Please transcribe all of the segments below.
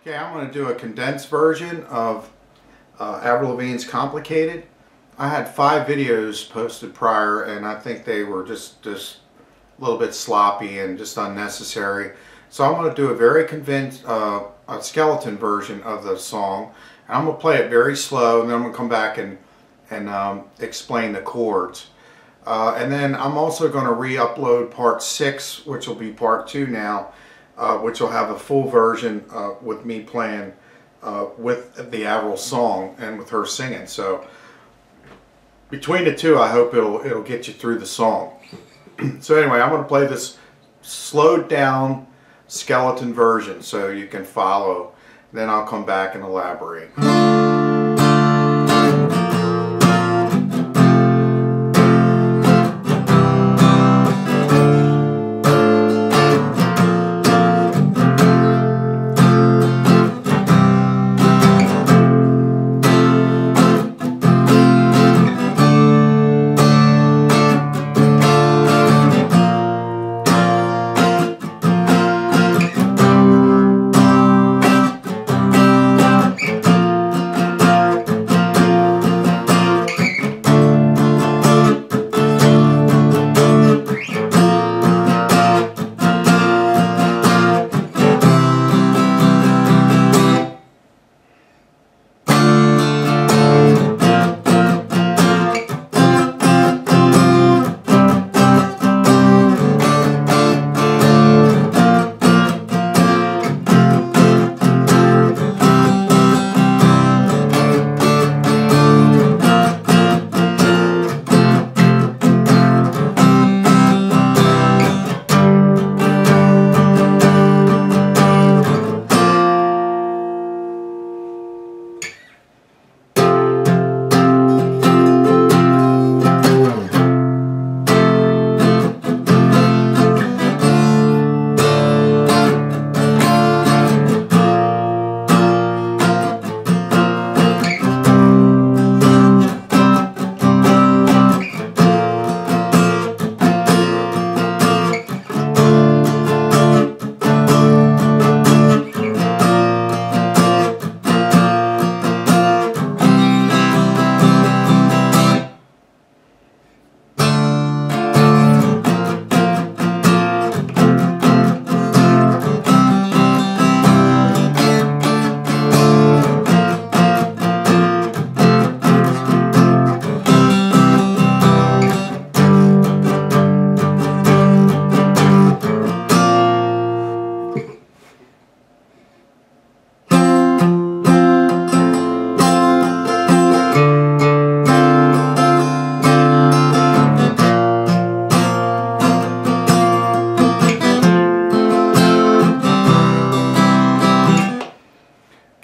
Okay, I'm going to do a condensed version of Avril Lavigne's Complicated. I had 5 videos posted prior and I think they were just a little bit sloppy and just unnecessary. So I'm going to do a very condensed a skeleton version of the song. And I'm going to play it very slow, and then I'm going to come back and explain the chords. And then I'm also going to re-upload part 6, which will be part 2 now, which will have a full version with me playing with the Avril song and with her singing. So between the two, I hope it'll get you through the song. So anyway, I'm going to play this slowed down skeleton version so you can follow. Then I'll come back and elaborate.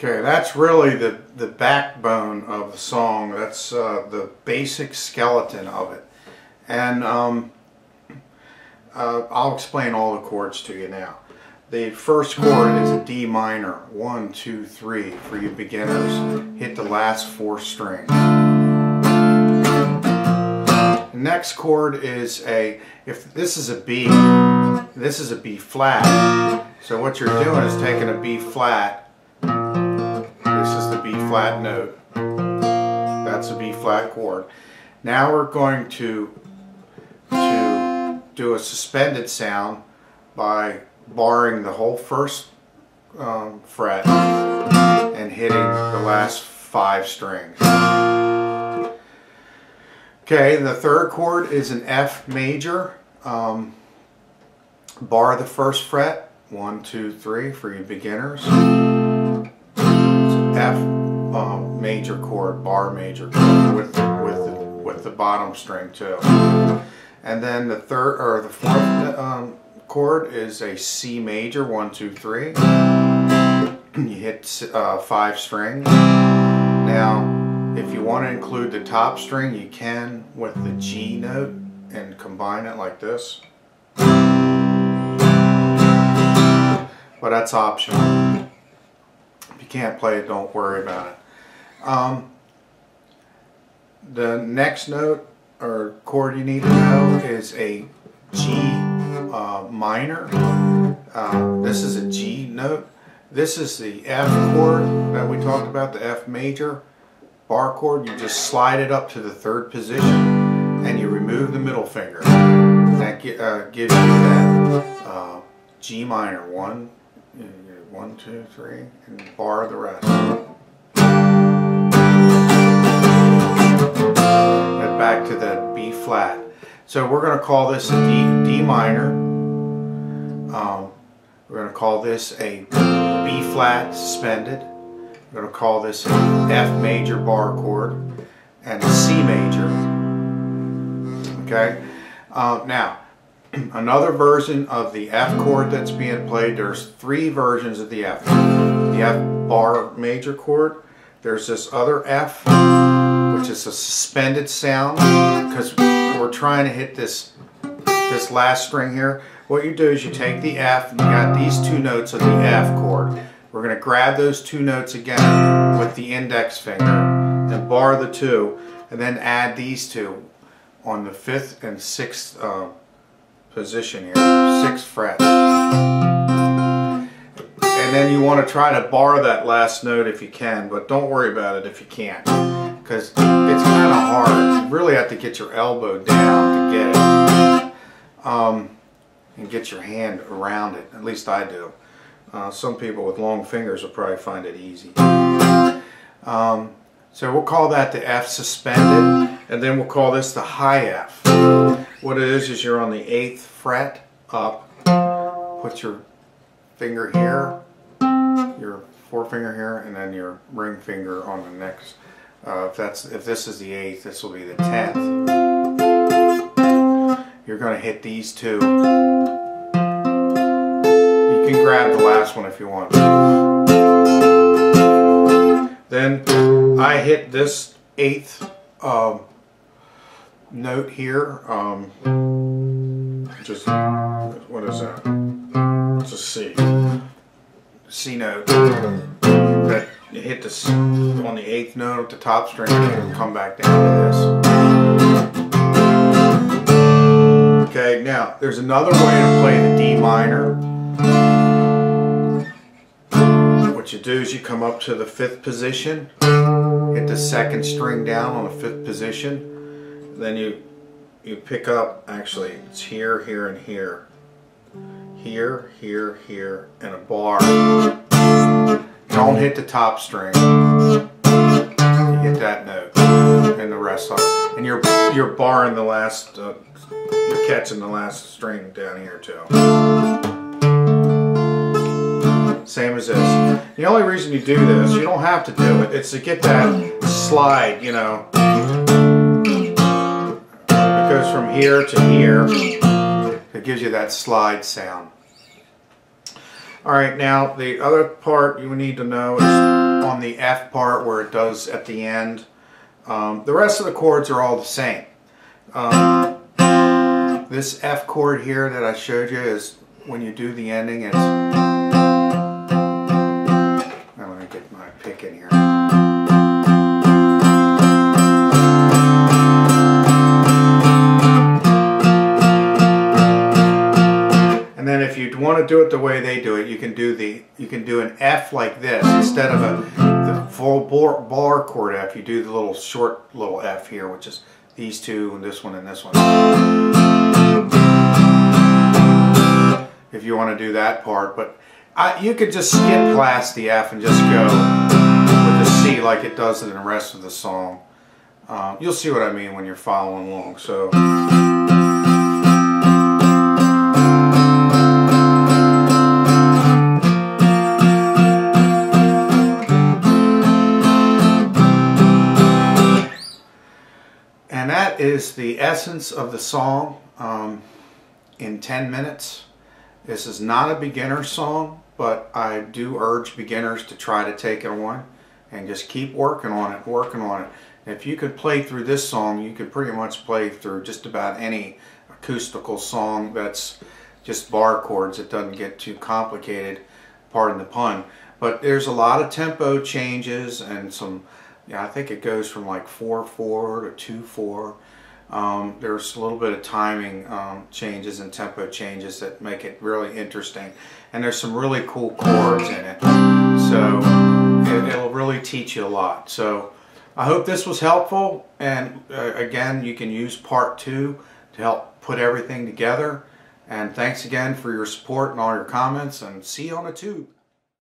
Okay, that's really the backbone of the song. That's the basic skeleton of it. And I'll explain all the chords to you now. The first chord is a D minor, 1, 2, 3 for you beginners. Hit the last 4 strings. The next chord is if this is a B, this is a B flat. So what you're doing is taking a B flat. This is the B flat note. That's a B flat chord. Now we're going to do a suspended sound by barring the whole first fret and hitting the last 5 strings. Okay, the third chord is an F major. Bar the first fret, 1, 2, 3 for you beginners. F major chord, bar major chord with the bottom string too. And then the fourth chord is a C major, 1, 2, 3. You hit 5 strings. Now, if you want to include the top string, you can with the G note and combine it like this. But that's optional. If you can't play it, don't worry about it. The next note or chord you need to know is a G minor. This is a G note. This is the F chord that we talked about, the F major bar chord. You just slide it up to the 3rd position and you remove the middle finger. That gives you that G minor, 1, 1, 2, 3, and bar the rest. And back to the B flat. So we're going to call this a D minor. We're going to call this a B flat suspended. We're going to call this an F major bar chord and a C major. Okay. Now, another version of the F chord that's being played. There's 3 versions of the F. The F bar major chord. There's this other F, which is a suspended sound, because we're trying to hit this last string here. What you do is you take the F, and you got these 2 notes of the F chord. We're going to grab those 2 notes again with the index finger and bar the 2, and then add these 2 on the 5th and 6th position here, 6th fret. And then you want to try to bar that last note if you can, but don't worry about it if you can't, because it's kind of hard. You really have to get your elbow down to get it, and get your hand around it. At least I do. Some people with long fingers will probably find it easy. So we'll call that the F suspended, and then we'll call this the high F. What it is you're on the 8th fret up, put your finger here, your forefinger here, and then your ring finger on the next. If this is the 8th, this will be the 10th. You're going to hit these 2. You can grab the last one if you want. Then I hit this 8th note here. Just, what is that? It's a C. C note. That you hit this on the 8th note at the top string and come back down to this. Okay, now there's another way to play the D minor. What you do is you come up to the 5th position, hit the 2nd string down on the 5th position, then you pick up, actually it's here, here, and here. Here, here, here, and a bar. Don't hit the top string. You hit that note and the rest of it. And you're barring the last, you're catching the last string down here too. Same as this. The only reason you do this, you don't have to do it, it's to get that slide, you know. It goes from here to here. It gives you that slide sound. Alright, now the other part you need to know is on the F part where it does at the end. The rest of the chords are all the same. This F chord here that I showed you is when you do the ending, it's... I'm going to get my pick in here. And then if you want to do it the way they do it, you can do an F like this instead of the full bar chord F. You do the little short little F here, which is these 2 and this one and this one. If you want to do that part, but you could just skip past the F and just go with the C like it does in the rest of the song. You'll see what I mean when you're following along. So. And that is the essence of the song in 10 minutes. This is not a beginner song, but I do urge beginners to try to take it on and just keep working on it, working on it. If you could play through this song, you could pretty much play through just about any acoustical song that's just bar chords. It doesn't get too complicated, pardon the pun. But there's a lot of tempo changes and some, yeah, I think it goes from like 4/4 to 2/4. There's a little bit of timing changes and tempo changes that make it really interesting, and there's some really cool chords in it, so it'll really teach you a lot. So I hope this was helpful, and again, you can use part 2 to help put everything together. And thanks again for your support and all your comments, and see you on the tube.